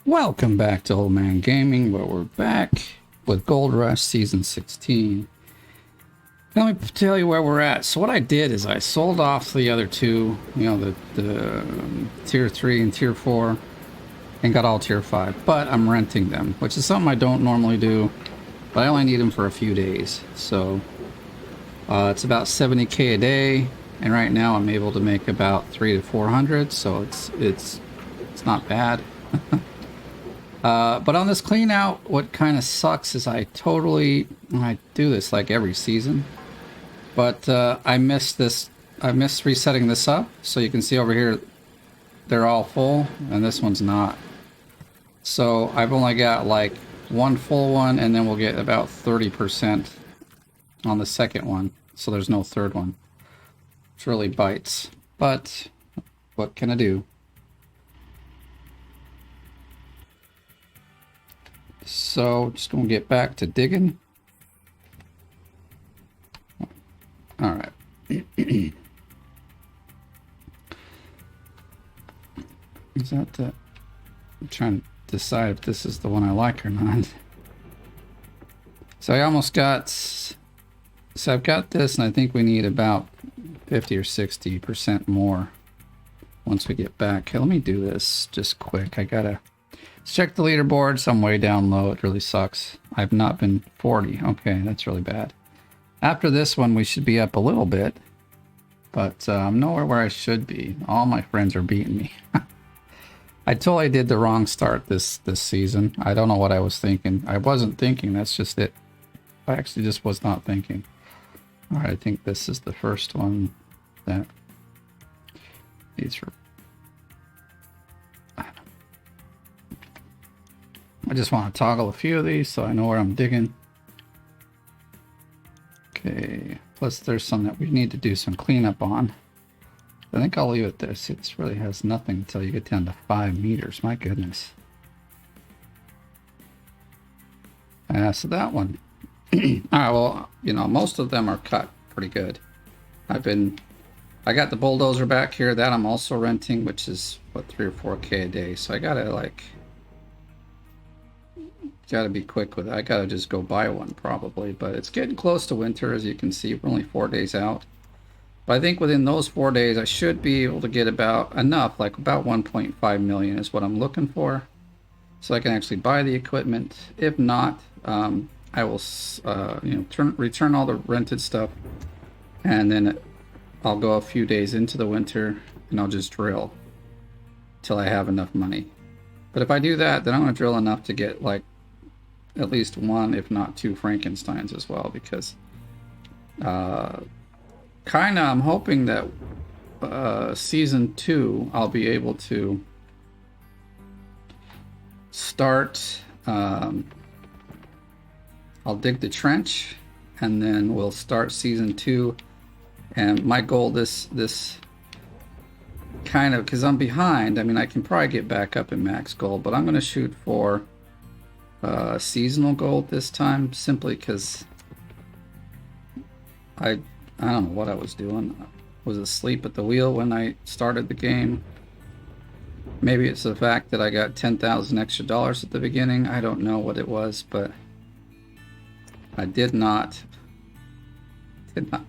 Welcome back to Oldman Gaming, where we're back with Gold Rush Season 16. Let me tell you where we're at. So what I did is I sold off the other two, the Tier 3 and Tier 4, and got all Tier 5. But I'm renting them, which is something I don't normally do, but I only need them for a few days. So it's about 70k a day, and right now I'm able to make about 300 to 400, so it's not bad. But on this clean out, what kind of sucks is I do this like every season, but I missed resetting this up. So you can see over here, they're all full and this one's not. So I've only got like one full one, and then we'll get about 30% on the second one. So there's no third one. It really bites, but what can I do? So just gonna get back to digging. All right. Is that the? I'm trying to decide if this is the one I like or not. So I almost got. So I've got this, and I think we need about 50 or 60% more once we get back. Okay, let me do this just quick. I gotta. Let's check the leaderboard. Some way down low. It really sucks. I've not been 40. Okay, that's really bad. After this one, we should be up a little bit, but I'm nowhere where I should be. All my friends are beating me. I totally did the wrong start this season. I don't know what I was thinking. I wasn't thinking. That's just it. I actually just was not thinking. All right, I think this is the first one that these are. I just want to toggle a few of these so I know where I'm digging. Okay, plus there's some that we need to do some cleanup on. I think I'll leave it there. See, this really has nothing until you get down to 5 meters. My goodness. So that one. Alright, well, most of them are cut pretty good. I got the Bulldozer back here. That I'm also renting, which is, what, 3 or 4k a day. So I gotta, gotta be quick with it. I gotta just go buy one probably, but it's getting close to winter. As you can see, we're only 4 days out, but I think within those 4 days I should be able to get about enough, like about 1.5 million is what I'm looking for, so I can actually buy the equipment. If not, I will return all the rented stuff, and then I'll go a few days into the winter and I'll just drill till I have enough money. But if I do that, then I'm going to drill enough to get like at least one, if not 2 Frankensteins as well, because I'm hoping that season 2 I'll be able to start. I'll dig the trench, and then we'll start season 2. And my goal this kind of, because I'm behind, I mean, I can probably get back up in max gold, but I'm going to shoot for seasonal gold this time, simply because I don't know what I was doing. I was asleep at the wheel when I started the game. Maybe it's the fact that I got 10,000 extra dollars at the beginning. I don't know what it was, but I did not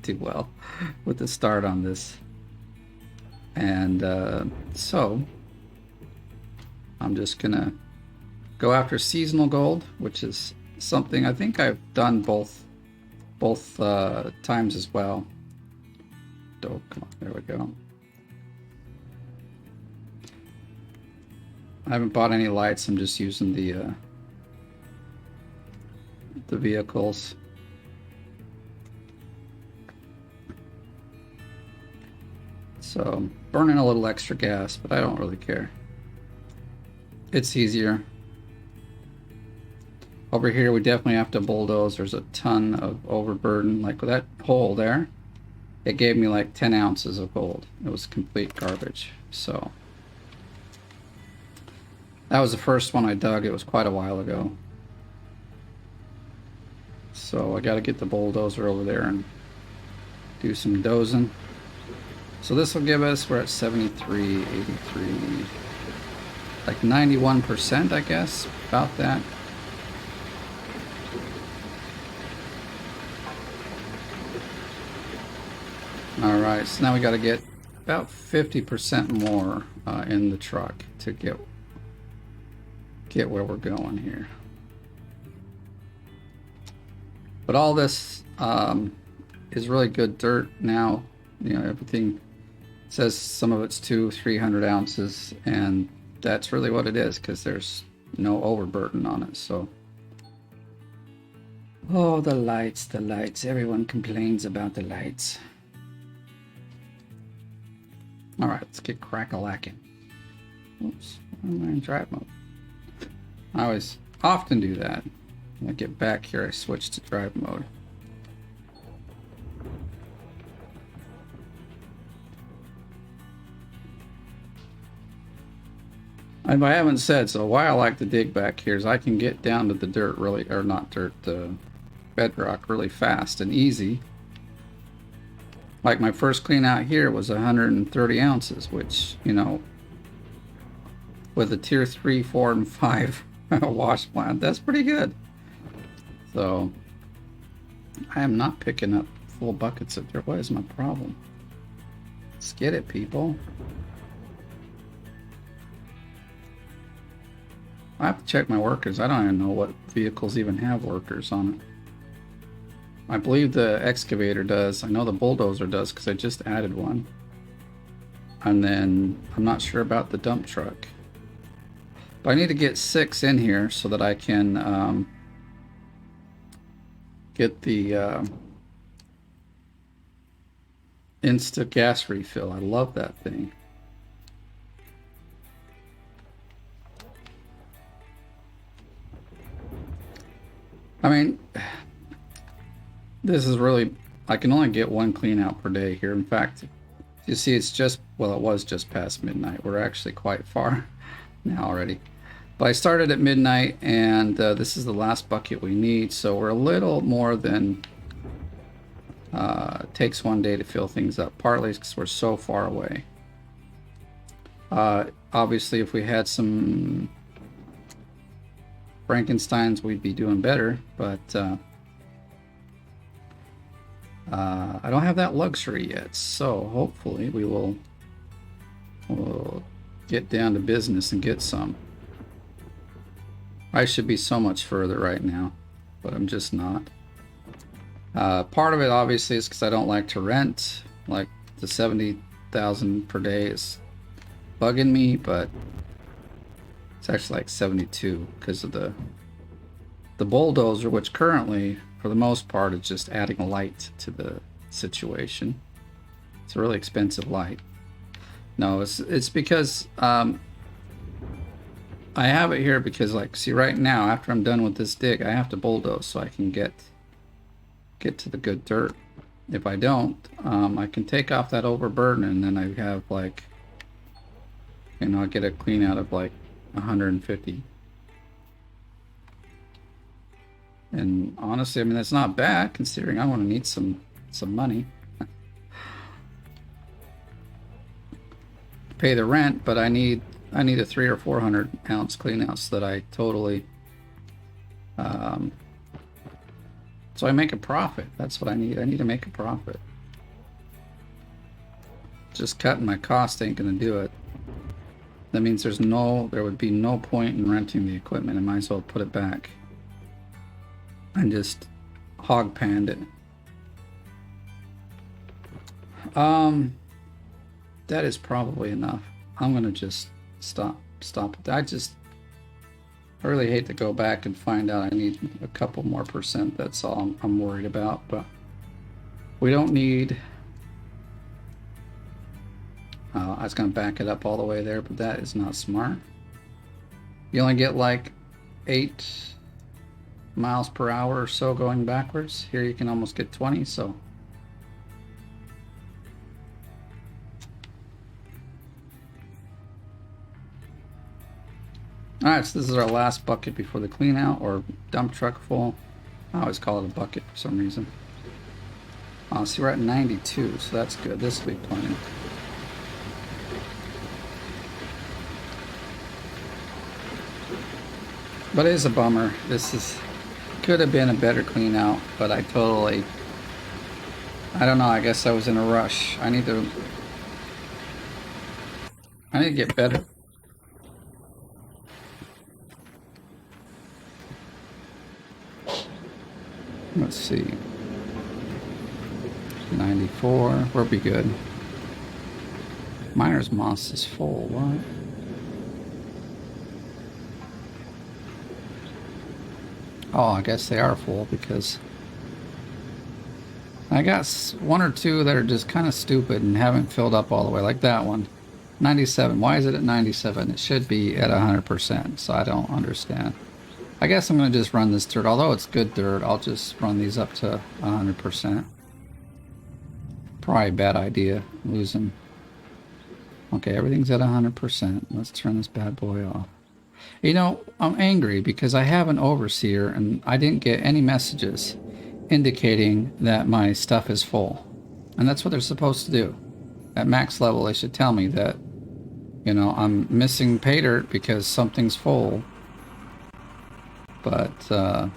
do well with the start on this. And so I'm just gonna go after seasonal gold, which is something I think I've done both times as well. Oh, come on, there we go. I haven't bought any lights. I'm just using the vehicles. So burning a little extra gas, but I don't really care. It's easier. Over here, we definitely have to bulldoze. There's a ton of overburden. Like with that hole there, it gave me like 10 ounces of gold. It was complete garbage. So that was the first one I dug. It was quite a while ago. So I got to get the bulldozer over there and do some dozing. So this will give us, we're at 73, 83. like 91%, I guess, about that. All right, so now we got to get about 50% more in the truck to get where we're going here. But all this is really good dirt now. You know, everything says some of it's 200-300 ounces, and that's really what it is because there's no overburden on it. So, oh, the lights, the lights. Everyone complains about the lights. All right, let's get crack-a-lacking. Oops, I'm in drive mode. I often do that. When I get back here, I switch to drive mode. And I haven't said, so why I like to dig back here is I can get down to the dirt really, or not dirt, the bedrock really fast and easy. Like my first clean out here was 130 ounces, which, you know, with a tier 3, 4, and 5 wash plant, that's pretty good. So I am not picking up full buckets of dirt. What is my problem? Let's get it, people. I have to check my workers. I don't even know what vehicles even have workers on it. I believe the excavator does. I know the bulldozer does because I just added one. And then I'm not sure about the dump truck. But I need to get 6 in here so that I can get the Insta gas refill. I love that thing. I mean, this is really, I can only get 1 clean out per day here. In fact, you see it's just, well, it was just past midnight. We're actually quite far now already. But I started at midnight, and this is the last bucket we need. So we're a little more than, it takes 1 day to fill things up. Partly because we're so far away. Obviously, if we had some Frankensteins, we'd be doing better, but I don't have that luxury yet, so hopefully we'll get down to business and get some. I should be so much further right now, but I'm just not. Part of it obviously is because I don't like to rent. Like the 70,000 per day is bugging me, but it's actually like 72 because of the bulldozer, which currently, for the most part, is just adding a light to the situation. It's a really expensive light. No, it's because I have it here because, like, see, right now after I'm done with this dig, I have to bulldoze so I can get to the good dirt. If I don't, I can take off that overburden, and then I have, like, you know, I get a clean out of like 150. And honestly, I mean, that's not bad considering I want to need some money. Pay the rent, but I need a 300 or 400 ounce clean out so that I totally so I make a profit. That's what I need. I need to make a profit. Just cutting my cost ain't gonna do it. That means there would be no point in renting the equipment. I might as well put it back and just hog panned it. That is probably enough. I'm gonna just stop it. I really hate to go back and find out I need a couple more percent. That's all I'm worried about. But we don't need. I was going to back it up all the way there, but that is not smart. You only get like 8 miles per hour or so going backwards. Here you can almost get 20, so. Alright, so this is our last bucket before the clean out, or dump truck full. I always call it a bucket for some reason. See, we're at 92, so that's good. This will be plenty. But it is a bummer. Could have been a better clean out, but I don't know, I guess I was in a rush. I need to get better. Let's see. 94. We'll be good. Miner's Moss is full. What? Oh, I guess they are full because I got one or two that are just kind of stupid and haven't filled up all the way, like that one. 97. Why is it at 97? It should be at 100%, so I don't understand. I guess I'm going to just run this dirt. Although it's good dirt, I'll just run these up to 100%. Probably a bad idea, losing. Okay, everything's at 100%. Let's turn this bad boy off. You know, I'm angry because I have an overseer and I didn't get any messages indicating that my stuff is full. And that's what they're supposed to do. At max level, they should tell me that, you know, I'm missing pay dirt because something's full. But, it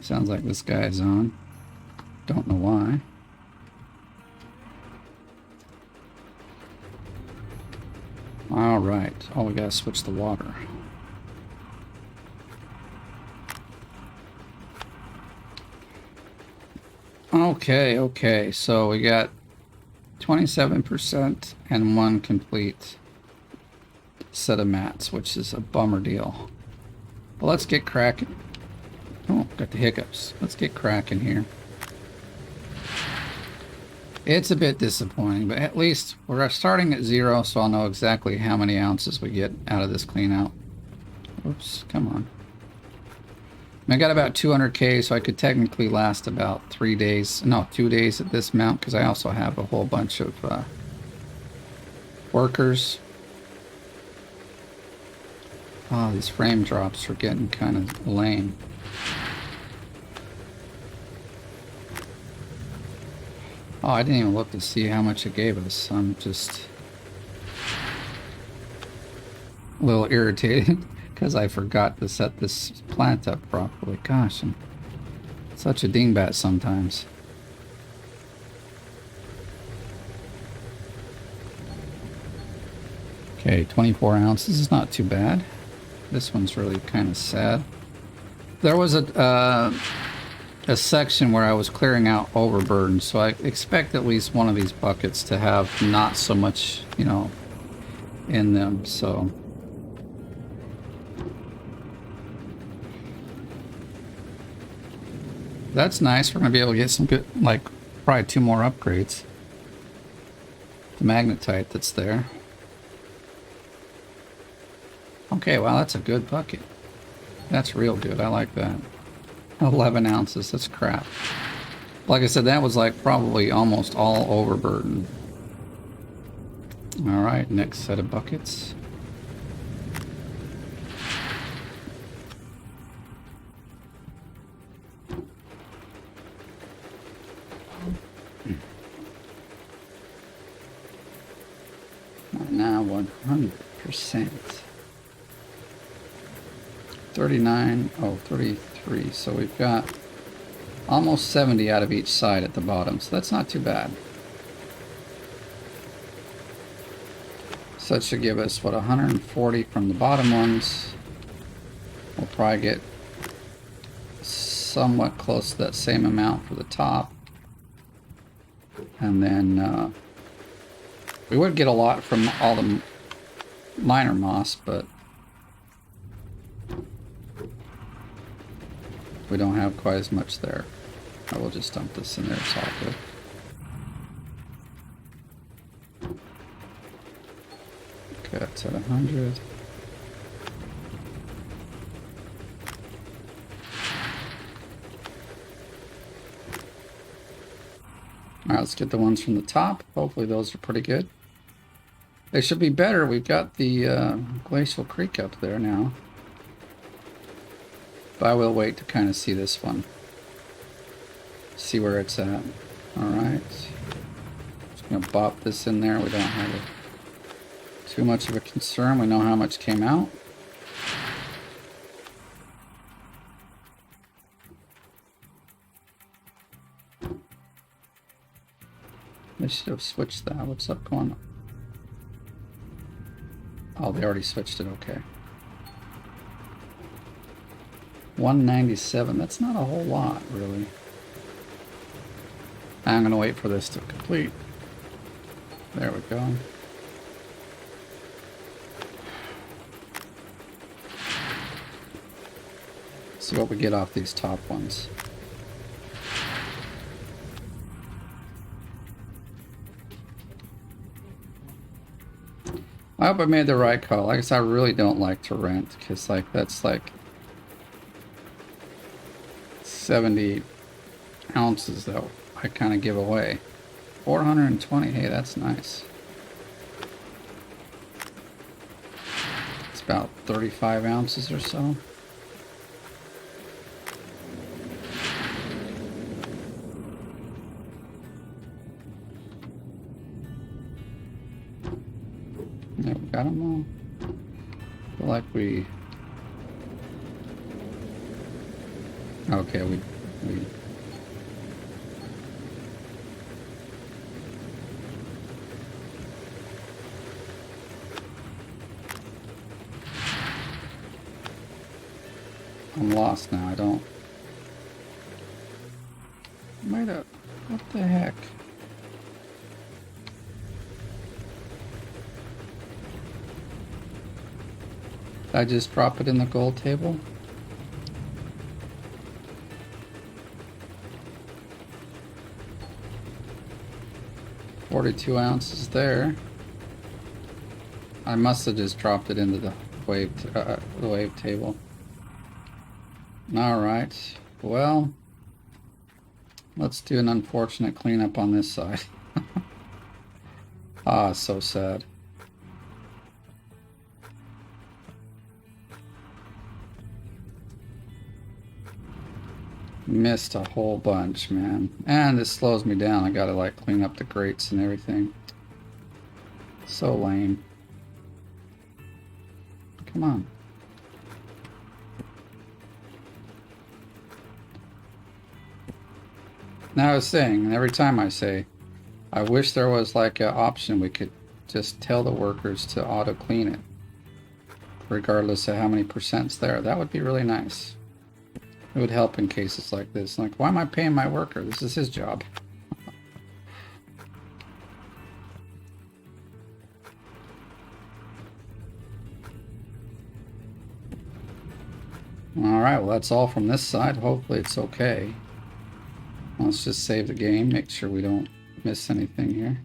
sounds like this guy is on. Don't know why. All right. Oh, we gotta switch the water. Okay. So we got 27% and one complete set of mats, which is a bummer deal. But let's get cracking. Oh, got the hiccups. Let's get cracking here. It's a bit disappointing, but at least we're starting at 0, so I'll know exactly how many ounces we get out of this clean out. Oops, come on. I got about 200k, so I could technically last about 3 days. No, 2 days at this mount, because I also have a whole bunch of workers. Oh, these frame drops are getting kind of lame. Oh, I didn't even look to see how much it gave us. I'm just a little irritated because I forgot to set this plant up properly. Gosh, I'm such a dingbat sometimes. Okay, 24 ounces is not too bad. This one's really kind of sad. There was a section where I was clearing out overburden, so I expect at least one of these buckets to have not so much, you know, in them, so. That's nice. We're going to be able to get some good, like, probably 2 more upgrades. The magnetite that's there. Okay, well, that's a good bucket. That's real good. I like that. 11 ounces. That's crap. Like I said, that was like probably almost all overburden. All right, next set of buckets. Now 100%. 39, oh, 33. So we've got almost 70 out of each side at the bottom. So that's not too bad. So that should give us, what, 140 from the bottom ones. We'll probably get somewhat close to that same amount for the top. And then we would get a lot from all the miner moss, but we don't have quite as much there. I will just dump this in there, it's all good. Okay, that's at 100. Alright, let's get the ones from the top. Hopefully those are pretty good. They should be better. We've got the Glacial Creek up there now. But I will wait to kind of see this one. See where it's at. Alright. Just going to bop this in there. We don't have too much of a concern. We know how much came out. They should have switched that. What's up going on? Oh, they already switched it. Okay. 197. That's not a whole lot, really. I'm going to wait for this to complete. There we go. See what we get off these top ones. I hope I made the right call. Like I guess I really don't like to rent because like that's like 70 ounces that I kind of give away. 420. Hey, that's nice. It's about 35 ounces or so. Yeah, we got them all. I feel like we... Okay, we... I'm lost now, I don't... Wait up. What the heck? Did I just drop it in the gold table? $42 ounces there. I must have just dropped it into the wave table. All right. Well, let's do an unfortunate cleanup on this side. Ah, so sad. Missed a whole bunch, man. And this slows me down. I gotta like clean up the grates and everything. So lame. Come on. Now I was saying, and every time I say, I wish there was like an option we could just tell the workers to auto clean it, regardless of how many percent's there. That would be really nice. It would help in cases like this. Like, why am I paying my worker? This is his job. Alright, well that's all from this side. Hopefully it's okay. Let's just save the game, make sure we don't miss anything here.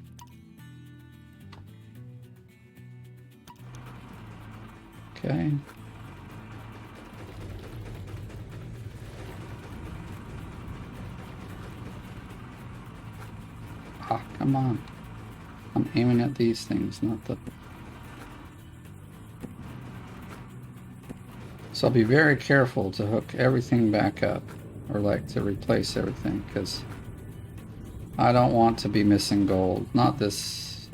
Okay. Ah, come on. I'm aiming at these things, not the... So I'll be very careful to hook everything back up, or like to replace everything, because I don't want to be missing gold. Not this,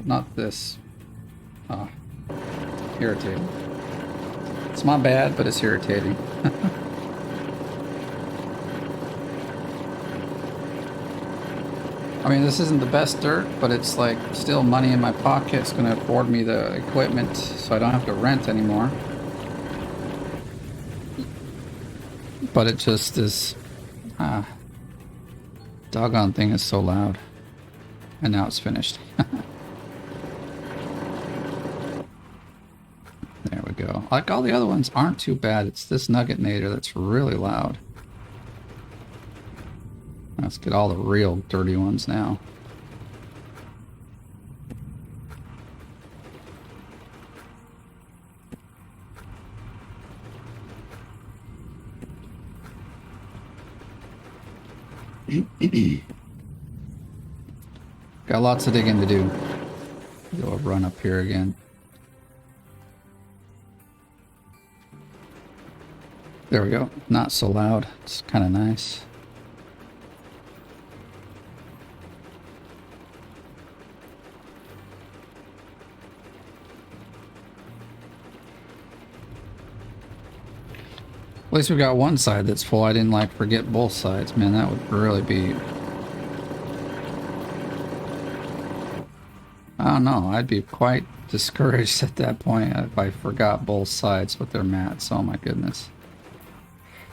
ah, irritating. It's not bad, but it's irritating. I mean, this isn't the best dirt, but it's like still money in my pocket. It's going to afford me the equipment so I don't have to rent anymore. But it just is... doggone thing is so loud. And now it's finished. There we go. Like all the other ones aren't too bad. It's this Nugget-nator that's really loud. Let's get all the real dirty ones now. Got lots of digging to do. Do a run up here again. There we go. Not so loud. It's kind of nice. At least we got one side that's full. I didn't like forget both sides. Man, that would really be I don't know. I'd be quite discouraged at that point if I forgot both sides with their mats. Oh my goodness.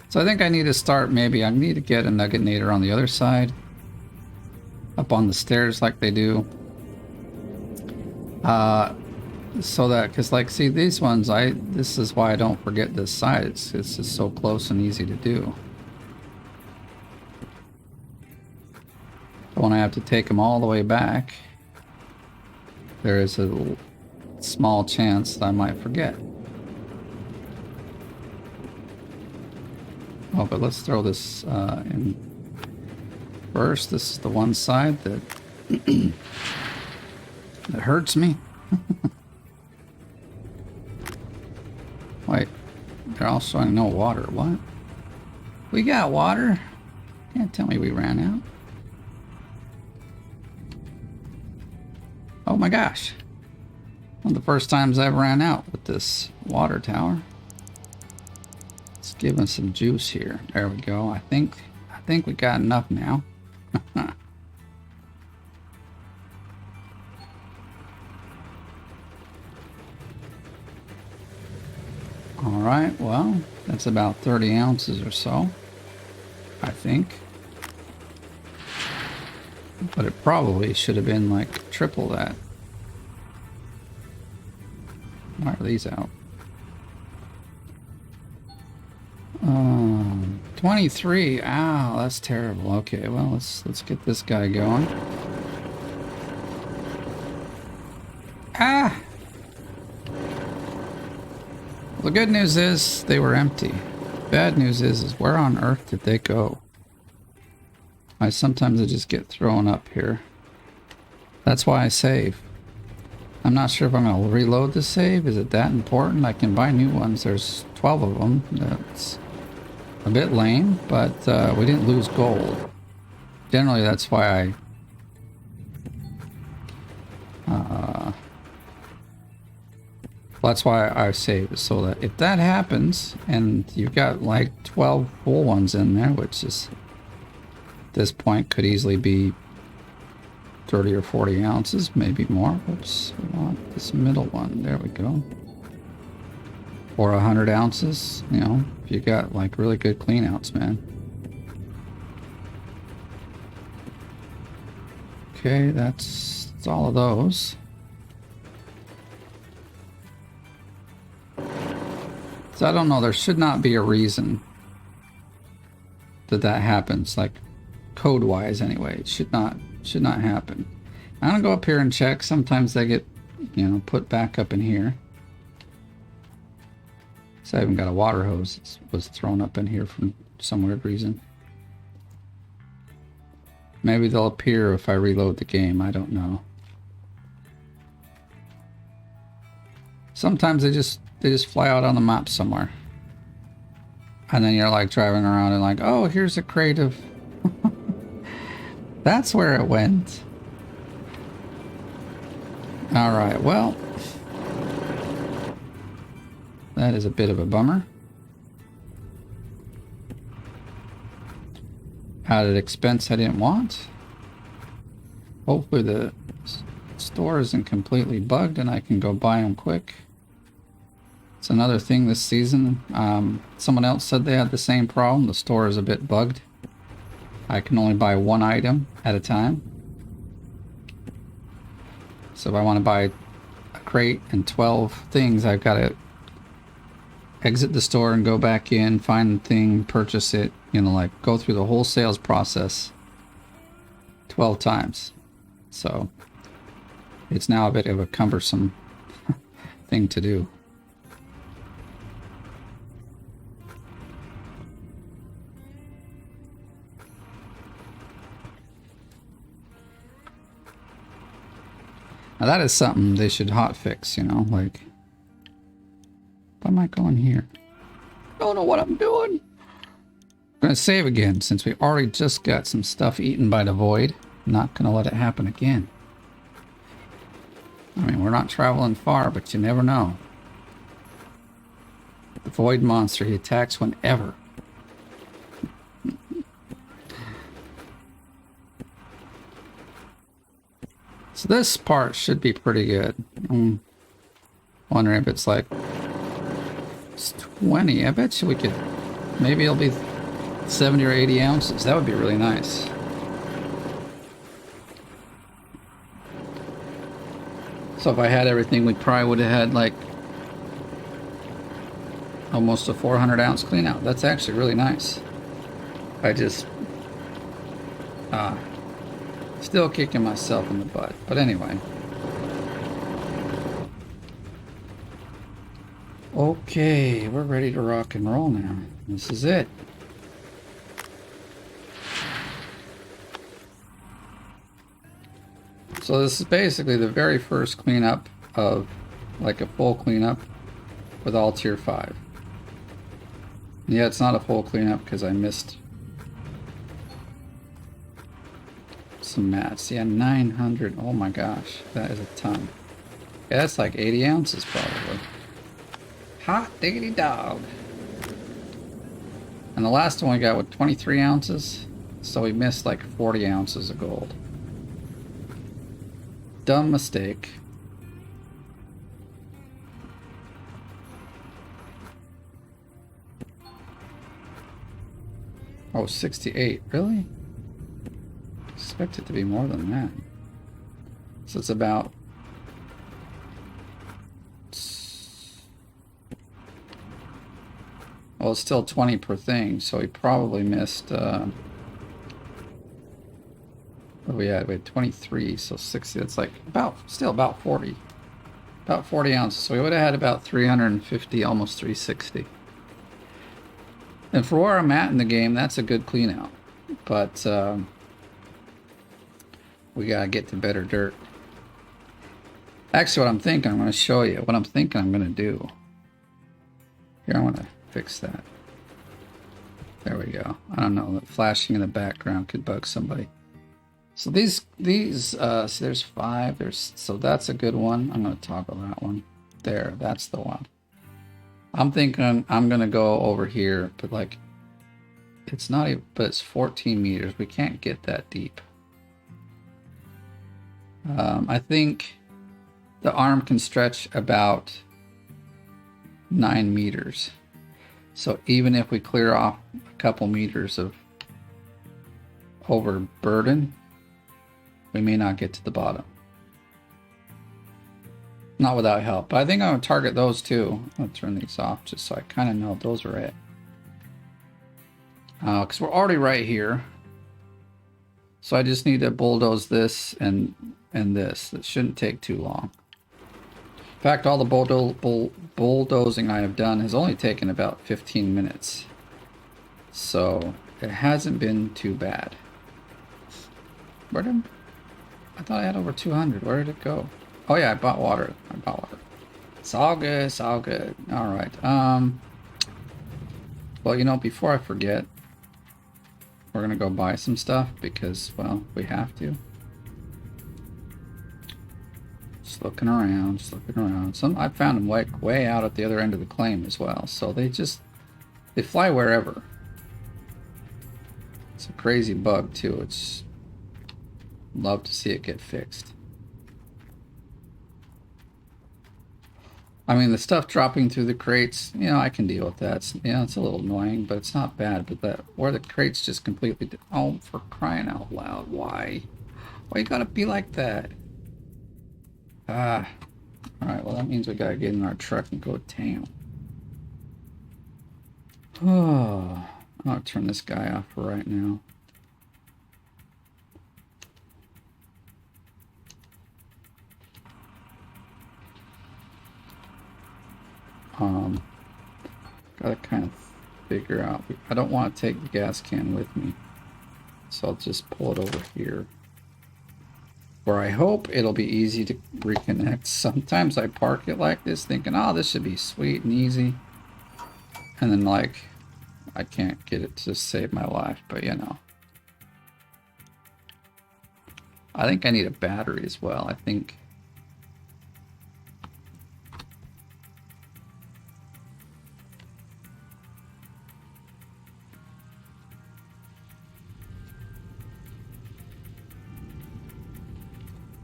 So I think I need to start, maybe I need to get a Nuggetator on the other side. Up on the stairs like they do. So that, because like, see these ones, this is why I don't forget this side. It's just so close and easy to do. But when I have to take them all the way back, there is a small chance that I might forget. Oh, but let's throw this in first. This is the one side that that hurts me. Wait, they're all showing no water. What? We got water? Can't tell me we ran out. Oh my gosh. One of the first times I've ran out with this water tower. Let's give us some juice here. There we go. I think we got enough now. Alright, well, that's about 30 ounces or so, I think. But it probably should have been like triple that. Why are these out? 23. Ow, that's terrible. Okay, well, let's get this guy going. Ah! Well, the good news is they were empty. Bad news is where on earth did they go? Sometimes I just get thrown up here. That's why I save. I'm not sure if I'm going to reload the save. Is it that important? I can buy new ones. There's 12 of them. That's a bit lame, but we didn't lose gold. Generally, that's why I save, so that if that happens and you've got like 12 full ones in there, which is at this point could easily be 30 or 40 ounces, maybe more. Oops, we want this middle one. There we go. Or 100 ounces, you know, if you got like really good clean outs, man. Okay, that's all of those. So I don't know, there should not be a reason that happens, like code-wise anyway. It should not happen. I'm gonna go up here and check. Sometimes they get, you know, put back up in here. So I even got a water hose that was thrown up in here for some weird reason. Maybe they'll appear if I reload the game, I don't know. Sometimes they just fly out on the map somewhere. And then you're like driving around and like, oh, here's a crate of... That's where it went. Alright, well... That is a bit of a bummer. Added expense I didn't want. Hopefully the store isn't completely bugged and I can go buy them quick. It's another thing this season. Someone else said they had the same problem. The store is a bit bugged. I can only buy one item at a time. So if I want to buy a crate and 12 things, I've got to exit the store and go back in, find the thing, purchase it, you know, like go through the whole sales process 12 times. So it's now a bit of a cumbersome thing to do. Now that is something they should hot fix, you know, like, why am I going here? I don't know what I'm doing. I'm going to save again since we already just got some stuff eaten by the void. I'm not going to let it happen again. I mean, we're not traveling far, but you never know. The void monster, he attacks whenever. So this part should be pretty good. I'm wondering if it's like it's 20. I bet you we could, maybe it'll be 70 or 80 ounces. That would be really nice. So if I had everything, we probably would have had like almost a 400 ounce clean out. That's actually really nice. I just still kicking myself in the butt. But anyway. Okay, we're ready to rock and roll now. This is it. So this is basically the very first cleanup of like a full cleanup with all tier 5. Yeah, it's not a full cleanup because I missed some mats. Yeah, 900. Oh my gosh, that is a ton. Yeah, that's like 80 ounces probably. Hot diggity dog. And the last one we got with 23 ounces, so we missed like 40 ounces of gold. Dumb mistake. Oh, 68. Really? Expect it to be more than that. So it's about... Well, it's still 20 per thing, so we probably missed... what we had? We had 23, so 60. That's like still about 40. About 40 ounces. So we would have had about 350, almost 360. And for where I'm at in the game, that's a good clean out. But we gotta get to better dirt. Actually, what I'm thinking, I'm gonna show you what I'm thinking I'm gonna do. Here, I want to fix that. There we go. I don't know, the flashing in the background could bug somebody. So these so there's 5. So that's a good one. I'm gonna toggle that one. There, that's the one. I'm thinking I'm gonna go over here, but like it's not even, but it's 14 meters. We can't get that deep. I think the arm can stretch about 9 meters. So even if we clear off a couple meters of overburden, we may not get to the bottom. Not without help. But I think I'm going to target those too. I'm going to turn these off just so I kind of know those are it. Because we're already right here. So I just need to bulldoze this and this. It shouldn't take too long. In fact, all the bulldozing I have done has only taken about 15 minutes. So it hasn't been too bad. I thought I had over 200. Where did it go? Oh yeah, I bought water. It's all good. It's all good. All right. Well, you know, before I forget, we're gonna go buy some stuff because, well, we have to. Just looking around. I found them way out at the other end of the claim as well. So they fly wherever. It's a crazy bug too. It's love to see it get fixed. I mean, the stuff dropping through the crates, you know, I can deal with that. It's a little annoying, but it's not bad. But that where the crates just completely, oh, for crying out loud, why you gotta be like that? All right, well, that means we gotta get in our truck and go to town. Oh, I'm gonna turn this guy off for right now. Gotta kind of figure out, I don't want to take the gas can with me, so I'll just pull it over here where I hope it'll be easy to reconnect. Sometimes I park it like this thinking, oh, this should be sweet and easy, and then like I can't get it to save my life. But you know, I think I need a battery as well. I think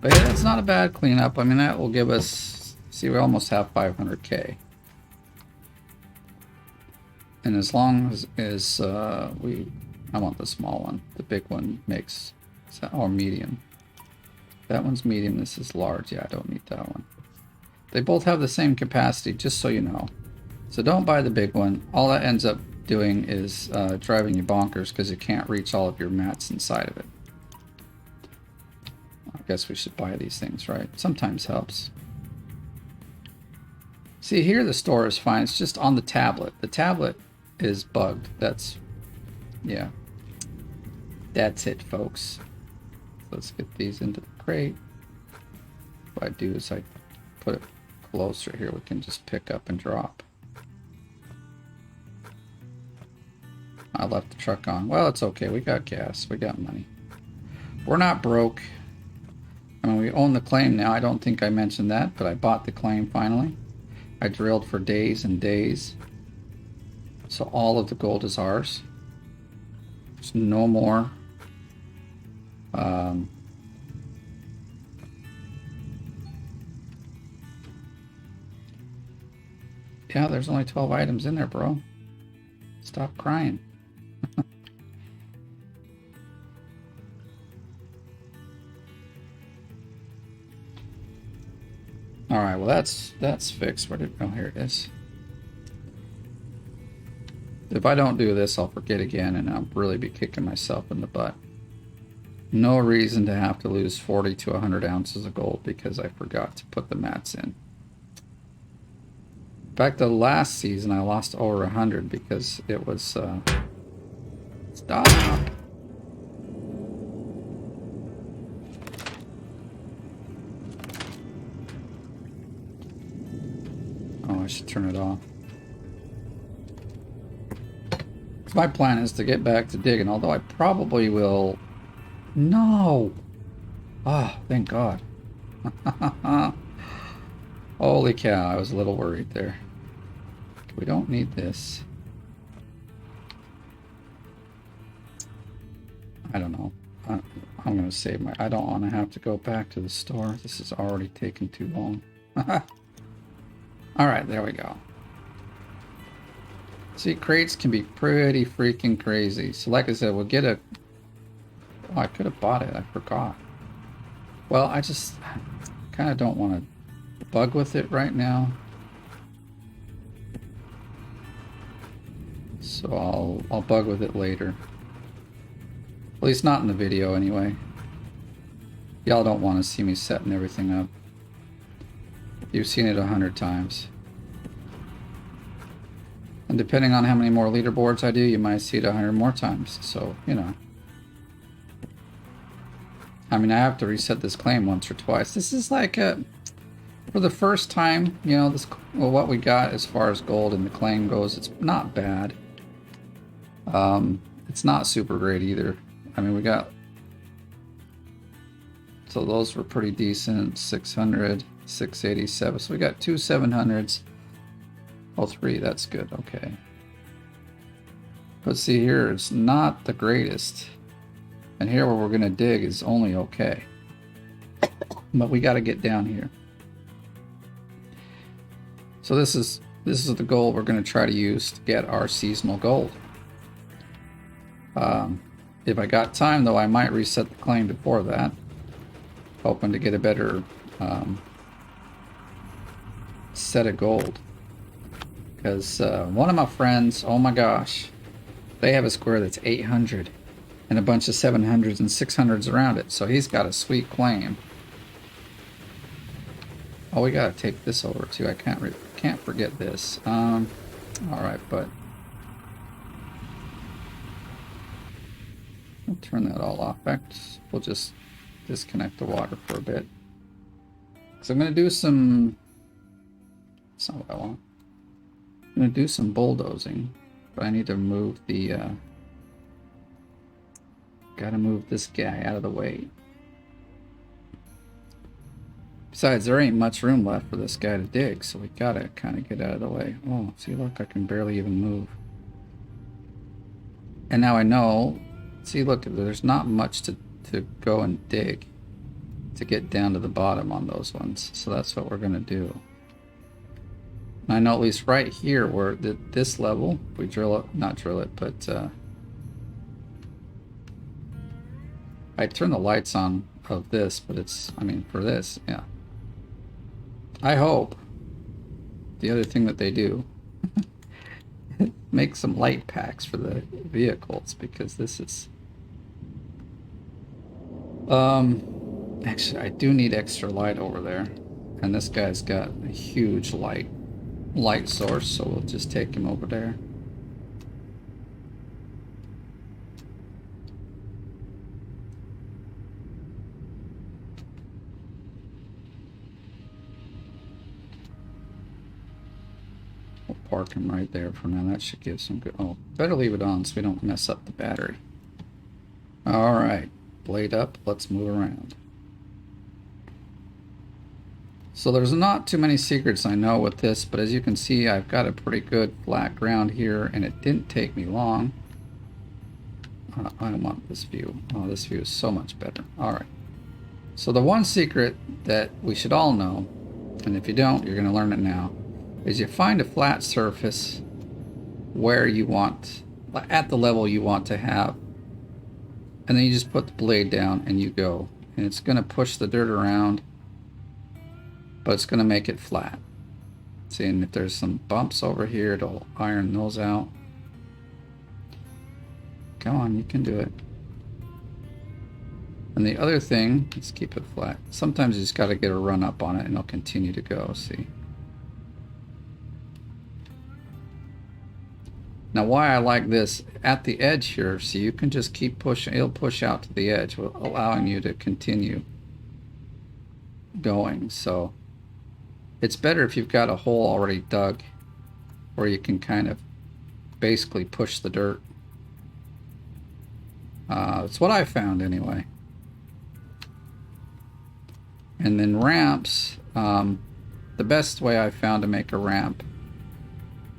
But yeah, that's not a bad cleanup. I mean, that will give us, see, we almost have 500K. And as long as I want the small one. The big one makes, or medium. That one's medium, this is large. Yeah, I don't need that one. They both have the same capacity, just so you know. So don't buy the big one. All that ends up doing is driving you bonkers because you can't reach all of your mats inside of it. I guess we should buy these things, right? Sometimes helps. See, here the store is fine. It's just on the tablet. The tablet is bugged. That's, yeah. That's it, folks. Let's get these into the crate. What I do is I put it closer here. We can just pick up and drop. I left the truck on. Well, it's okay. We got gas. We got money. We're not broke. I mean, we own the claim now. I don't think I mentioned that, but I bought the claim finally. I drilled for days and days. So all of the gold is ours. There's no more. Yeah, there's only 12 items in there, bro. Stop crying. All right, well that's fixed. Where did, oh, here it is. If I don't do this, I'll forget again, and I'll really be kicking myself in the butt. No reason to have to lose 40 to 100 ounces of gold because I forgot to put the mats in. In fact, the last season I lost over 100 because it was stop. Oh, I should turn it off. So my plan is to get back to digging, although I probably will. No. Ah, oh, thank God. Holy cow, I was a little worried there. We don't need this. I don't know. I'm going to save my... I don't want to have to go back to the store. This is already taking too long. Alright, there we go. See, crates can be pretty freaking crazy. So like I said, we'll get a... Oh, I could have bought it. I forgot. Well, I just kind of don't want to bug with it right now. So I'll bug with it later. At least not in the video anyway. Y'all don't want to see me setting everything up. You've seen it 100 times. And depending on how many more leaderboards I do, you might see it 100 more times. So, you know. I mean, I have to reset this claim once or twice. This is like for the first time, you know, this, well, what we got as far as gold in the claim goes, it's not bad. It's not super great either. I mean, we got, so those were pretty decent. 600, 687. So we got 2 700s. Oh, 3, that's good. Okay. But see here, it's not the greatest. And here where we're going to dig is only okay. But we got to get down here. So this is the goal we're going to try to use to get our seasonal gold. If I got time though, I might reset the claim before that. Hoping to get a better set of gold. Because one of my friends, oh my gosh, they have a square that's 800 and a bunch of 700s and 600s around it. So he's got a sweet claim. Oh, we gotta take this over too. I can't forget this. All right, but I'll turn that all off. In fact, we'll just disconnect the water for a bit. So I'm gonna do some. That's not what I want. I'm gonna do some bulldozing, but I need to move the. Gotta move this guy out of the way. Besides, there ain't much room left for this guy to dig, so we gotta kind of get out of the way. Oh, see, look, I can barely even move. And now I know, see, look, there's not much to go and dig. to get down to the bottom on those ones. So that's what we're going to do. And I know at least right here where at this level, we drill it, not drill it, but I turn the lights on of this, but it's, I mean, for this, yeah. I hope the other thing that they do make some light packs for the vehicles, because this is actually I do need extra light over there, and this guy's got a huge light source, so we'll just take him over there. Park him right there for now. That should give some good. Oh, better leave it on so we don't mess up the battery. All right, blade up. Let's move around. So there's not too many secrets I know with this, but as you can see, I've got a pretty good flat ground here, and it didn't take me long. I want this view. Oh, this view is so much better. All right. So the one secret that we should all know, and if you don't, you're going to learn it now, is you find a flat surface where you want, at the level you want to have, and then you just put the blade down and you go. And it's going to push the dirt around, but it's going to make it flat. See, and if there's some bumps over here, it'll iron those out. Come on, you can do it. And the other thing, let's keep it flat. Sometimes you just got to get a run up on it and it'll continue to go, see. Now why I like this, at the edge here, so you can just keep pushing, it'll push out to the edge, allowing you to continue going. So it's better if you've got a hole already dug where you can kind of basically push the dirt. It's what I found anyway. And then ramps, the best way I found to make a ramp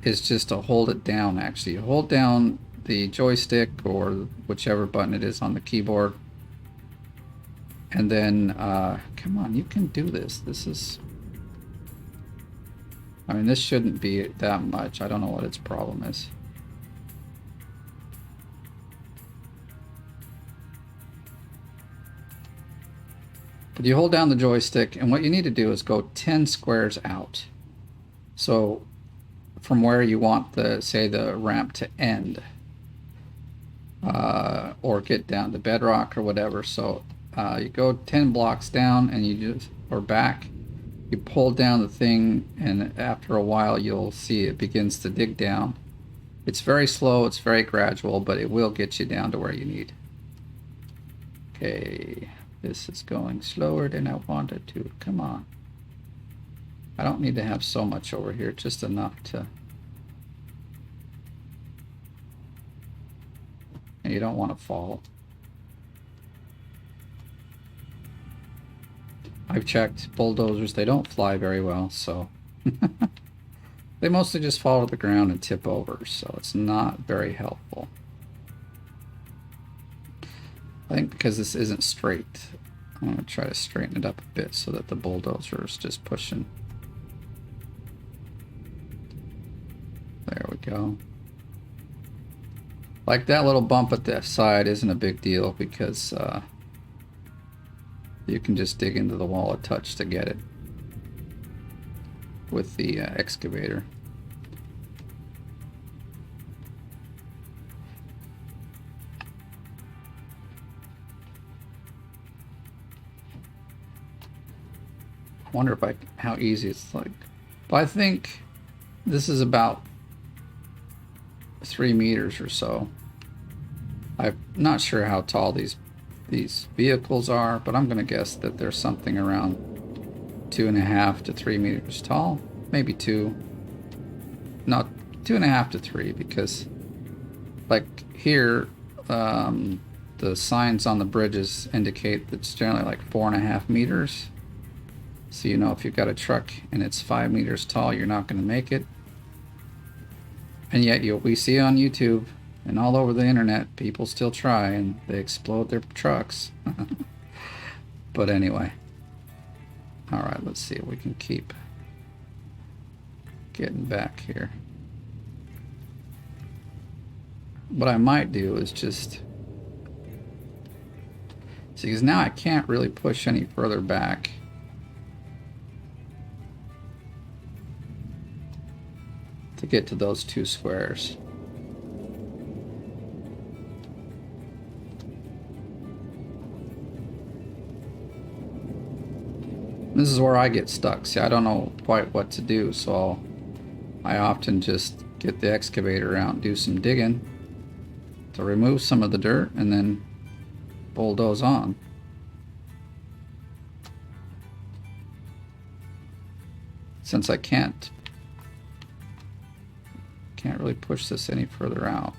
is just to hold it down. Actually, you hold down the joystick or whichever button it is on the keyboard, and then come on, you can do this. This is, I mean, this shouldn't be that much. I don't know what its problem is. But you hold down the joystick, and what you need to do is go 10 squares out. So from where you want the, say, the ramp to end, or get down to bedrock or whatever. So you go 10 blocks down, and you just, or back, you pull down the thing, and after a while you'll see it begins to dig down. It's very slow, it's very gradual, but it will get you down to where you need. Okay, this is going slower than I wanted to. Come on. I don't need to have so much over here, just enough to... And you don't want to fall. I've checked bulldozers, they don't fly very well, so... They mostly just fall to the ground and tip over, so it's not very helpful. I think because this isn't straight, I'm going to try to straighten it up a bit so that the bulldozer is just pushing. There we go. Like that little bump at the side isn't a big deal because you can just dig into the wall a touch to get it with the excavator. I wonder if how easy it's like. But I think this is about 3 meters or so. I'm not sure how tall these vehicles are, but I'm going to guess that they're something around 2.5 to 3 meters tall, maybe 2. Not 2.5 to 3, because like here, the signs on the bridges indicate that it's generally like 4.5 meters. So you know, if you've got a truck and it's 5 meters tall, you're not going to make it. And yet we see on YouTube and all over the internet, people still try and they explode their trucks. But anyway, All right, let's see if we can keep getting back here. What I might do is just see, because now I can't really push any further back. To get to those two squares. This is where I get stuck. See, I don't know quite what to do, so I often just get the excavator out and do some digging to remove some of the dirt and then bulldoze on. Since I can't really push this any further out.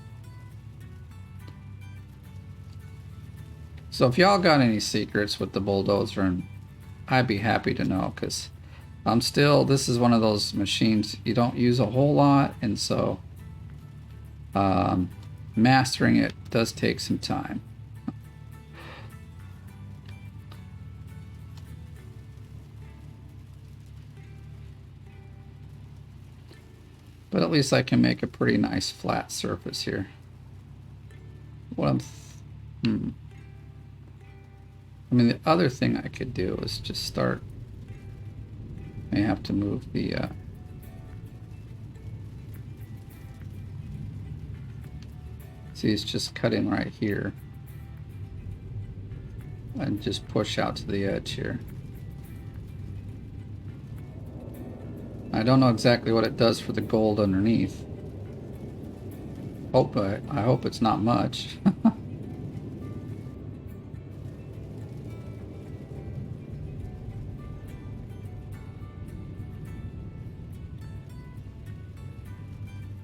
So if y'all got any secrets with the bulldozer, and I'd be happy to know, because I'm still, this is one of those machines you don't use a whole lot, and so mastering it does take some time. But at least I can make a pretty nice flat surface here. What I'm I mean, the other thing I could do is just start. I have to move the see, it's just cutting right here and just push out to the edge here. I don't know exactly what it does for the gold underneath. I hope it's not much.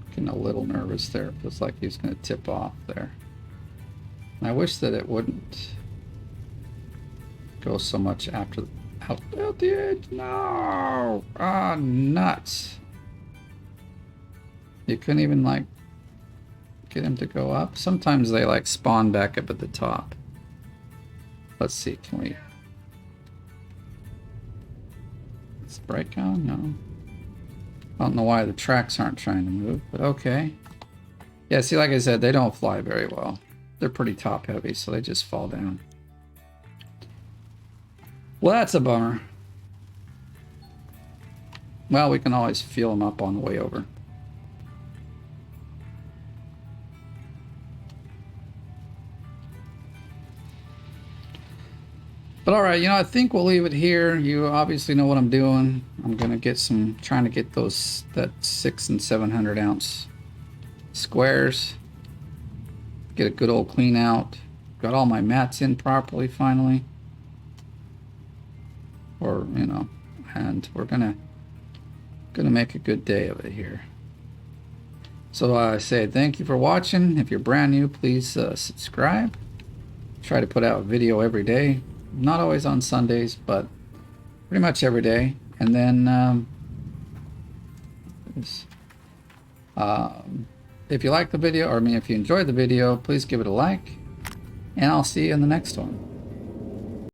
Getting a little nervous there. It feels like he's going to tip off there. And I wish that it wouldn't go so much after out the edge. No! Ah, nuts. You couldn't even like get him to go up. Sometimes they like spawn back up at the top. Let's see, can we? Is the brake on? No. I don't know why the tracks aren't trying to move, but okay. Yeah, see, like I said, they don't fly very well. They're pretty top heavy, so they just fall down. Well, that's a bummer. Well, we can always fuel them up on the way over. But alright, you know, I think we'll leave it here. You obviously know what I'm doing. I'm gonna get some, trying to get those, that 600 and 700 ounce squares. Get a good old clean out. Got all my mats in properly finally. Or, you know, and we're gonna make a good day of it here. So I say thank you for watching. If you're brand new, please subscribe. Try to put out a video every day. Not always on Sundays, but pretty much every day. And then if you like the video, or I mean if you enjoyed the video, please give it a like, and I'll see you in the next one.